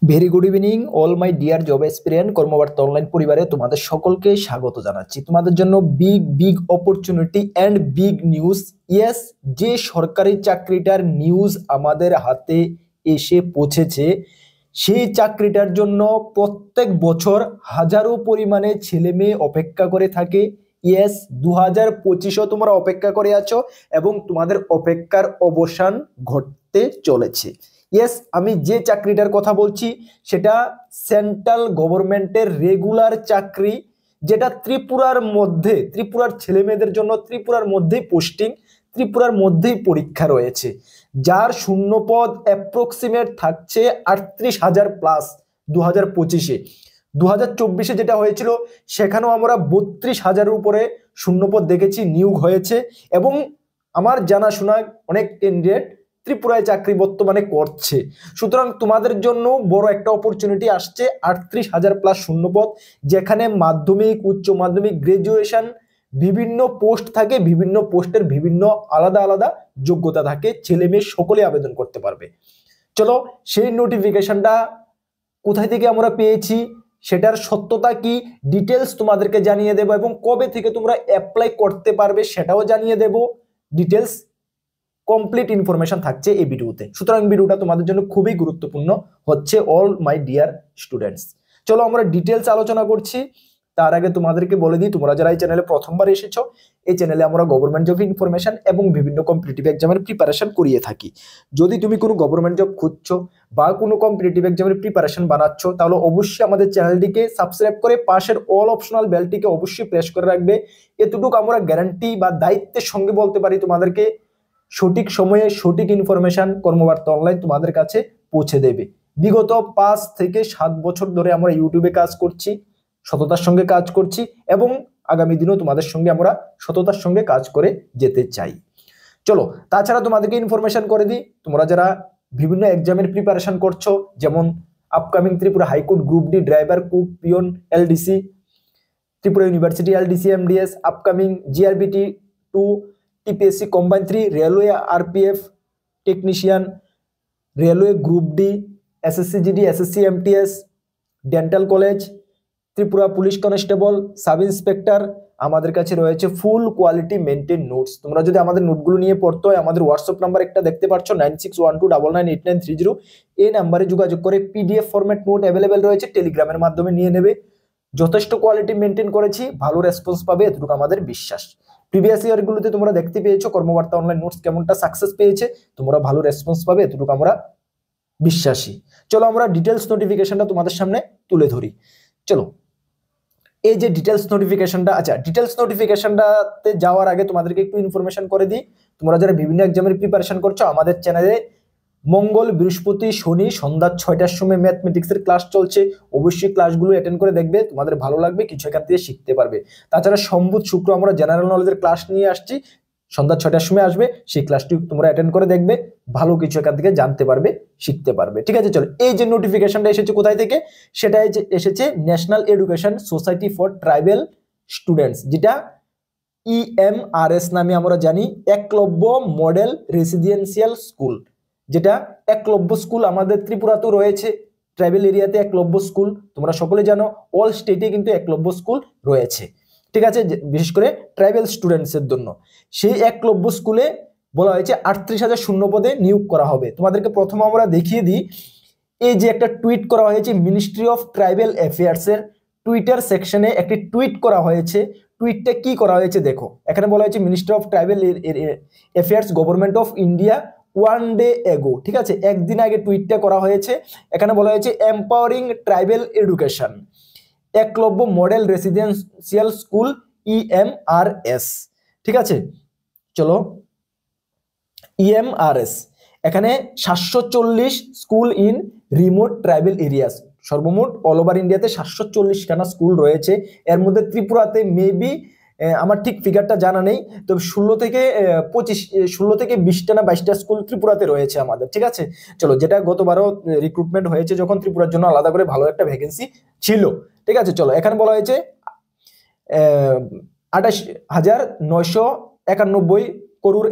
Very good evening all my dear job experience কর্মবার্তা অনলাইন পরিবারে তোমাদের সকলকে স্বাগত জানাচ্ছি। তোমাদের জন্য big big opportunity and big news. Yes, যে সরকারি চাকরিটার নিউজ আমাদের হাতে এসে পৌঁছেছে, সেই চাকরিটার জন্য প্রত্যেক বছর হাজারো পরিমাণে ছেলে মেয়ে অপেক্ষা করে থাকে। ইয়েস, 2025ও তোমরা অপেক্ষা করে আছো এবং তোমাদের অপেক্ষার অবসান ঘটতে চলেছে। ইয়েস, আমি যে চাকরিটার কথা বলছি সেটা সেন্ট্রাল গভর্নমেন্টের রেগুলার চাকরি, যেটা ত্রিপুরার ছেলে মেয়েদের জন্য ত্রিপুরার মধ্যেই পোস্টিং, ত্রিপুরার মধ্যেই পরীক্ষা রয়েছে, যার শূন্যপদ অ্যাপ্রক্সিমেট থাকছে 38,000 প্লাস 2025-এ। 2024-এ যেটা হয়েছিল সেখানেও আমরা 32,000-এর উপরে শূন্যপদ দেখেছি, নিয়োগ হয়েছে। এবং আমার জানাশোনা অনেক ক্যান্ডিডেট ত্রিপুরায় চাকরি বর্তমানে করছে। সুতরাং তোমাদের জন্য বড় একটা অপরচুনিটি আসছে, 38,000 প্লাস শূন্যপদ, যেখানে মাধ্যমিক, উচ্চ মাধ্যমিক, গ্রাজুয়েশন, বিভিন্ন পোস্ট থাকে, বিভিন্ন পোস্টের বিভিন্ন আলাদা আলাদা যোগ্যতা থাকে, ছেলে মেয়ে সকলে আবেদন করতে পারবে। চলো, সেই নোটিফিকেশনটা কোথায় থেকে আমরা পেয়েছি, সেটার সত্যতা কি, ডিটেলস তোমাদেরকে জানিয়ে দেবো, এবং কবে থেকে তোমরা অ্যাপ্লাই করতে পারবে সেটাও জানিয়ে দেব। ডিটেলস কমপ্লিট ইনফরমেশন থাকছে এই ভিডিওতে। সুতরাং ভিডিওটা তোমাদের জন্য খুবই গুরুত্বপূর্ণ হচ্ছে অল মাই ডিয়ার স্টুডেন্টস। চলো আমরা ডিটেলস আলোচনা করছি। তার আগে তোমাদেরকে বলে দিই, তোমরা যারা এই চ্যানেলে প্রথমবার এসেছো, এই চ্যানেলে আমরা গভর্নমেন্ট জব ইনফরমেশন এবং বিভিন্ন কম্পিটিটিভ এক্সামের প্রিপারেশন করিয়ে থাকি। যদি তুমি কোনো গভর্নমেন্ট জব খুঁজছো বা কোনো কম্পিটিটিভ এক্সামের প্রিপারেশন বানাচ্ছ, তাহলে অবশ্যই আমাদের চ্যানেলটিকে সাবস্ক্রাইব করে পাশের অল অপশনাল বেলটিকে অবশ্যই প্রেস করে রাখবে। এতটুকু আমরা গ্যারান্টি বা দায়িত্বের সঙ্গে বলতে পারি, তোমাদেরকে সঠিক সময়ে সঠিক ইনফরমেশন কর্মবার্তা অনলাইন তোমাদের কাছে পৌঁছে দেবে। বিগত 5 থেকে 7 বছর ধরে আমরা ইউটিউবে কাজ করছি, সততার সঙ্গে কাজ করছি, এবং আগামী দিনেও তোমাদের সঙ্গে আমরা সততার সঙ্গে কাজ করে যেতে চাই। চলো, তাছাড়া তোমাদেরকে ইনফরমেশন করে দিই, তোমরা যারা বিভিন্ন এক্সামের প্রিপারেশন করছো, যেমন upcoming Tripura high court group D, driver, cook, peon, LDC, Tripura university LDC MDS, upcoming GRBT 2, TPSC combine 3, railway RPF technician, railway group D, SSC GD, SSC MTS, dental college, Tripura police constable, sub inspector, আমাদের কাছে রয়েছে ফুল quality maintain notes. তোমরা যদি আমাদের নোটগুলো নিয়ে পড়তে হয়, আমাদের হোয়াটসঅ্যাপ নাম্বার একটা দেখতে পাচ্ছ 9612998930, এই নাম্বারে যোগাযোগ করে পিডিএফ ফরম্যাট নোট অ্যাভেলেবেল রয়েছে, টেলিগ্রামের মাধ্যমে নিয়ে নেবে। যথেষ্ট কোয়ালিটি মেনটেন করেছি, ভালো রেসপন্স পাবে, এতটুকু আমাদের বিশ্বাস। প্রিভিয়াস ইয়ারগুলোতে তোমরা দেখতে পেয়েছো কর্মবার্তা অনলাইন নোটস কেমনটা সাকসেস পেয়েছে, তোমরা ভালো রেসপন্স পাবে, এতটুকু আমরা বিশ্বাসী। চলো আমরা ডিটেলস নোটিফিকেশনটা তোমাদের সামনে তুলে ধরি। চলো, এই যে ডিটেলস নোটিফিকেশনটা, আচ্ছা ডিটেলস নোটিফিকেশনটাতে যাওয়ার আগে তোমাদেরকে একটু ইনফরমেশন করে দিই। তোমরা যারা বিভিন্ন এক্সামের প্রিপারেশন করছো, আমাদের চ্যানেলে মঙ্গল, বৃহস্পতি, শনি সন্ধ্যা 6টার সময় ম্যাথমেটিক্সের ক্লাস চলছে। অবশ্যই ক্লাসগুলো অ্যাটেন্ড করে দেখবে, তোমাদের ভালো লাগবে, কিছু এখান থেকে শিখতে পারবে। তাছাড়া সোম, শুক্র আমরা জেনারেল নলেজের ক্লাস নিয়ে আসছি, সন্ধ্যা 6টার সময় আসবে, সেই ক্লাসটি তোমরা অ্যাটেন্ড করে দেখবে, ভালো কিছু এখান থেকে জানতে পারবে, শিখতে পারবে। ঠিক আছে, চলো এই যে নোটিফিকেশনটা এসেছে কোথায় থেকে, সেটা এসেছে national education society for tribal students, যেটা ইএমআরএস নামে আমরা জানি, একলব্য মডেল রেসিডেন্সিয়াল স্কুল। যেটা একলব্য স্কুল আমাদের ত্রিপুরাতেও রয়েছে, ট্রাইবাল এরিয়াতে একলব্য স্কুল, তোমরা সকলে জানো অল স্টেটে কিন্তু একলব্য স্কুল রয়েছে। ঠিক আছে, বিশেষ করে ট্রাইবাল স্টুডেন্টসের জন্য সেই একলব্য স্কুলে বলা হয়েছে 38,000 শূন্যপদে নিয়োগ করা হবে। তোমাদেরকে প্রথমে আমরা দেখিয়ে দিই, এই যে একটা টুইট করা হয়েছে মিনিস্ট্রি অফ ট্রাইবাল অ্যাফেয়ার্স এর টুইটার সেকশনে একটি টুইট করা হয়েছে। টুইটটা কি করা হয়েছে দেখো, এখানে বলা হয়েছে ministry of tribal affairs government of India one day এগো। ঠিক আছে, একদিন আগে টুইটটা করা হয়েছে। এখানে বলা হয়েছে empowering tribal education, Eklavya model residential school EMRS. ঠিক আছে, চলো ইএমআরএস, এখানে 740 school in remote tribal areas, সর্বমোট অল ওভার ইন্ডিয়াতে 740খানা স্কুল রয়েছে। এর মধ্যে ত্রিপুরাতে মেবি আমার ঠিক ফিগারটা জানা নেই, তবে 16 থেকে 20টা না 22টা স্কুল ত্রিপুরাতে রয়েছে আমাদের। ঠিক আছে, চলো যেটা গতবারও রিক্রুটমেন্ট হয়েছে যখন, ত্রিপুরার জন্য আলাদা করে ভালো একটা ভ্যাকেন্সি ছিল। ঠিক আছে, চলো এখানে বলা হয়েছে 28,991 করোড়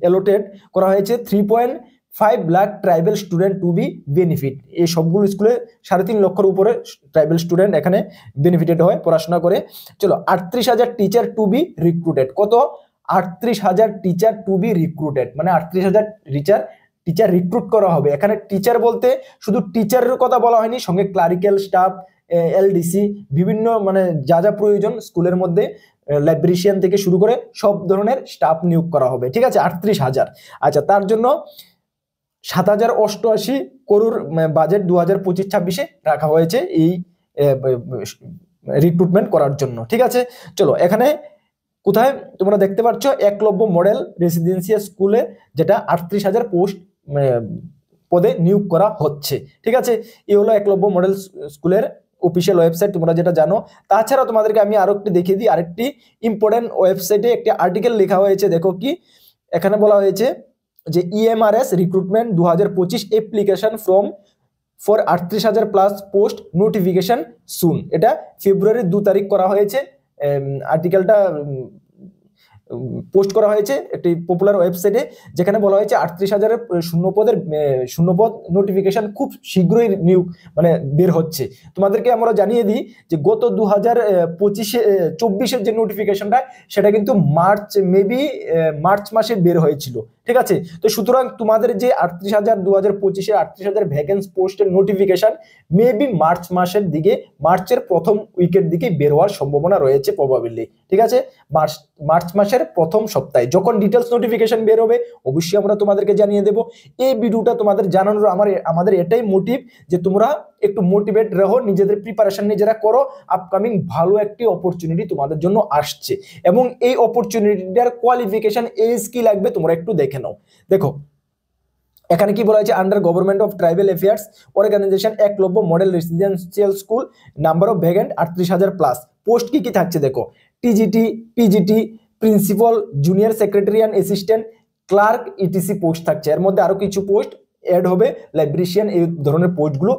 অ্যালোটেড করা হয়েছে 3.5 5 lakh tribal student to be benefit. এই সবগুলো স্কুলে 3.5 লক্ষের উপরে ট্রাইবেল স্টুডেন্ট এখানে বেনিফিটেড হয় পড়াশোনা করে। চলো 38,000 টিচার টু বি রিক্রুটেড। কত? 38,000 টিচার টু বি রিক্রুটেড, মানে 38,000 টিচার রিক্রুট করা হবে। এখানে টিচার বলতে শুধু টিচারের কথা বলা হয়নি, সঙ্গে ক্লারিক্যাল স্টাফ, এলডিসি, বিভিন্ন মানে যা যা প্রয়োজন স্কুলের মধ্যে, লাইব্রেরিয়ান থেকে শুরু করে সব ধরনের স্টাফ নিয়োগ করা হবে। ঠিক আছে, 38,000। আচ্ছা, তার জন্য 7,088 করোড় বাজেট 2025-26 রাখা হয়েছে এই রিক্রুটমেন্ট করার জন্য। ঠিক আছে, চলো এখানে কোথায় তোমরা দেখতে পাচ্ছ একলব্য মডেল রেসিডেন্সিয়াল স্কুলে, যেটা 38,000 পোস্ট পদে নিয়োগ করা হচ্ছে। ঠিক আছে, এই হলো একলব্য মডেল স্কুলের অফিসিয়াল ওয়েবসাইট, তোমরা যেটা জানো। তাছাড়া তোমাদেরকে আমি আরো একটি দেখিয়ে দিই, আরেকটি ইম্পর্টেন্ট ওয়েবসাইটে একটি আর্টিকেল লেখা হয়েছে। দেখো কি এখানে বলা হয়েছে যে EMRS recruitment 2025 application for 38,000 plus post notification soon. এটা ফেব্রুয়ারির 2 তারিখ করা হয়েছে। আর্টিকেলটা পোস্ট করা হয়েছে একটি পপুলার ওয়েবসাইটে, যেখানে বলা হয়েছে 38,000 শূন্যপদ নোটিফিকেশন খুব শীঘ্রই নিয়োগ মানে বের হচ্ছে। তোমাদেরকে আমরা জানিয়ে দিই যে গত 2024-এর যে নোটিফিকেশনটা, সেটা কিন্তু মার্চ মাসে বের হয়েছিল। ঠিক আছে, তো সুতরাং তোমাদের যে 38,000 2025-এর 38,000 ভ্যাকেন্সি পোস্টের নোটিফিকেশন মেবি মার্চের প্রথম উইকের দিকে বের হওয়ার সম্ভাবনা রয়েছে প্রবাবিলি। ঠিক আছে, মার্চ মাসের প্রথম সপ্তাহে যখন ডিটেলস নোটিফিকেশন বের হবে অবশ্যই আমরা তোমাদেরকে জানিয়ে দেব। এই ভিডিওটা তোমাদের জানানোর আমাদের এটাই মোটিভ যে তোমরা একটু মোটিভেট রহো, নিজেদের প্রিপারেশন নিজেরা করো। আপকামিং ভালো একটি অপরচুনিটি তোমাদের জন্য আসছে, এবং এই অপরচুনিটিটার কোয়ালিফিকেশন এজ কি লাগবে তোমরা একটু দেখে নাও। দেখো এখানে কি বলা হয়েছে, under government of tribal affairs organisation Eklavya model residential school, number of vacant 38,000 plus. Post কি কি থাকছে দেখো, TGT, PGT, principal, junior secretariat assistant, clerk, E T C post থাকছে। এর মধ্যে আরো কিছু পোস্ট অ্যাড হবে, লাইব্রেরিয়ান, এই ধরনের পোস্টগুলো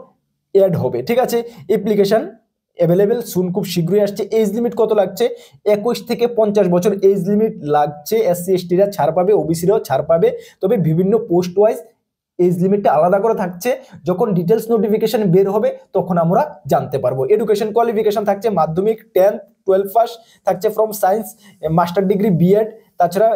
অ্যাড হবে। ঠিক আছে, অ্যাপ্লিকেশন অ্যাভেলেবেল সুন, খুব শীঘ্রই আসছে। এজ লিমিট কত লাগছে? 21 থেকে 50 বছর এজ লিমিট লাগছে। SC ST-রা ছাড় পাবে, OBC-রাও ছাড় পাবে, তবে বিভিন্ন পোস্ট ওয়াইজ এজ লিমিটটা আলাদা করে থাকছে। যখন ডিটেলস নোটিফিকেশন বের হবে তখন আমরা জানতে পারবো। এডুকেশন কোয়ালিফিকেশন থাকছে মাধ্যমিক 10th 12 পাস থাকছে from science, master degree, B Ed, তাছাড়া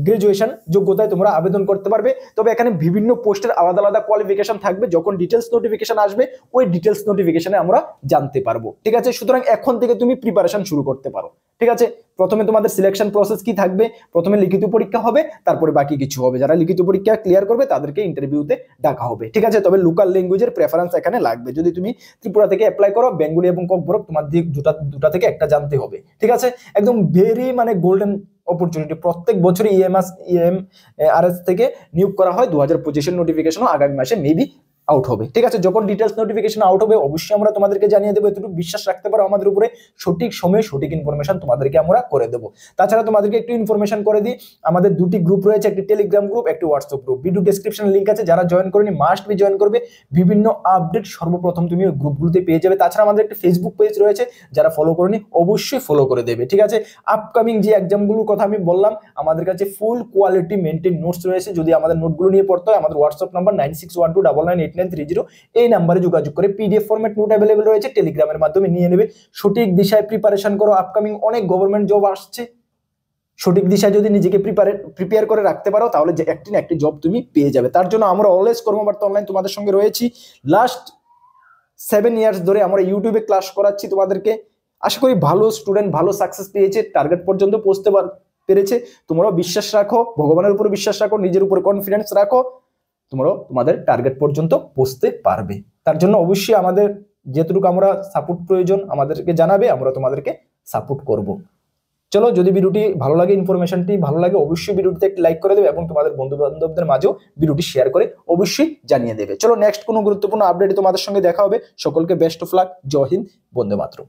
গ্রাজুয়েশন যোগ্যতায় তোমরা আবেদন করতে পারবে। তবে এখানে বিভিন্ন পোস্টের আলাদা আলাদা কোয়ালিফিকেশন থাকবে, যখন ডিটেলস নোটিফিকেশন আসবে ওই ডিটেলস নোটিফিকেশনে আমরা জানতে পারবো। ঠিক আছে, সুতরাং এখন থেকে তুমি প্রিপারেশন শুরু করতে পারো। ঠিক আছে, প্রথমে তোমাদের সিলেকশন প্রসেস কি থাকবে, প্রথমে লিখিত পরীক্ষা হবে, তারপরে বাকি কিছু হবে। যারা লিখিত পরীক্ষা ক্লিয়ার করবে তাদেরকে ইন্টারভিউতে ডাকা হবে। ঠিক আছে, তবে লোকাল ল্যাঙ্গুয়েজের প্রেফারেন্স এখানে লাগবে। যদি তুমি ত্রিপুরা থেকে অ্যাপ্লাই করো, বেঙ্গলি এবং ককবরক তোমার দুটা থেকে একটা জানতে হবে। ঠিক আছে, একদম ভেরি মানে গোল্ডেন অপরচুনিটি। প্রত্যেক বছরই EMRS থেকে নিয়োগ করা হয়। 2025-এর নোটিফিকেশনও আগামী মাসে মেবি আউট হবে। ঠিক আছে, যখন ডিটেলস নোটিফিকেশন আউট হবে অবশ্যই আমরা তোমাদেরকে জানিয়ে দেবো। এতটুকু বিশ্বাস রাখতে পারো আমাদের উপরে, সঠিক সময়ে সঠিক ইনফরমেশন তোমাদেরকে আমরা করে দেবো। তাছাড়া তোমাদেরকে একটু ইনফরমেশন করে দিই, আমাদের দুটি গ্রুপ রয়েছে, একটি টেলিগ্রাম গ্রুপ, একটি হোয়াটসঅ্যাপ গ্রুপ। ভিডিও ডেসক্রিপশনে লিঙ্ক আছে, যারা জয়েন করেনি মাস্ট বি জয়েন করবে। বিভিন্ন আপডেট সর্বপ্রথম তুমি ওই গ্রুপগুলোতে পেয়ে যাবে। তাছাড়া আমাদের একটি ফেসবুক পেজ রয়েছে, যারা ফলো করেনি অবশ্যই ফলো করে দেবে। ঠিক আছে, আপকামিং যে এক্সামগুলোর কথা আমি বললাম, আমাদের কাছে ফুল কোয়ালিটি মেনটেন নোটস রয়েছে। যদি আমাদের নোটগুলো নিয়ে পড়তে হয়, আমাদের হোয়াটসঅ্যাপ নাম্বার 9612998930, এই নাম্বারে যোগাযোগ করে PDF ফরম্যাট নোট অ্যাভেলেবল রয়েছে, টেলিগ্রামের মাধ্যমে নিয়ে নেবে। সঠিক দিশায় প্রিপারেশন করো, আপকামিং অনেক গভর্নমেন্ট জব আসছে। সঠিক দিশায় যদি নিজেকে প্রিপেয়ার করে রাখতে পারো তাহলে যে একটি না একটি জব তুমি পেয়ে যাবে। তার জন্য আমরা অলওয়েজ কর্মবার্তা অনলাইন তোমাদের সঙ্গে রয়েছি। লাস্ট 7 ইয়ার্স ধরে আমরা ইউটিউবে ক্লাস করাচ্ছি তোমাদেরকে। আশা করি ভালো স্টুডেন্ট ভালো সাকসেস পেয়েছে, টার্গেট পর্যন্ত পৌঁছতে পেরেছে। তোমরাও বিশ্বাস রাখো, ভগবানের উপর বিশ্বাস রাখো, নিজের উপর কনফিডেন্স রাখো, তোমরাও তোমাদের টার্গেট পর্যন্ত পৌঁছতে পারবে। তার জন্য অবশ্যই আমাদের যেটুকু আমরা সাপোর্ট প্রয়োজন আমাদেরকে জানাবে, আমরা তোমাদেরকে সাপোর্ট করব। চলো, যদি ভিডিওটি ভালো লাগে, ইনফরমেশনটি ভালো লাগে, অবশ্যই ভিডিওটিতে একটি লাইক করে দেবে এবং তোমাদের বন্ধু বান্ধবদের মাঝেও ভিডিওটি শেয়ার করে অবশ্যই জানিয়ে দেবে। চলো, নেক্সট কোনো গুরুত্বপূর্ণ আপডেটে তোমাদের সঙ্গে দেখা হবে। সকলকে বেস্ট অফ লাক। জয় হিন্দ, বন্দে মাতরম।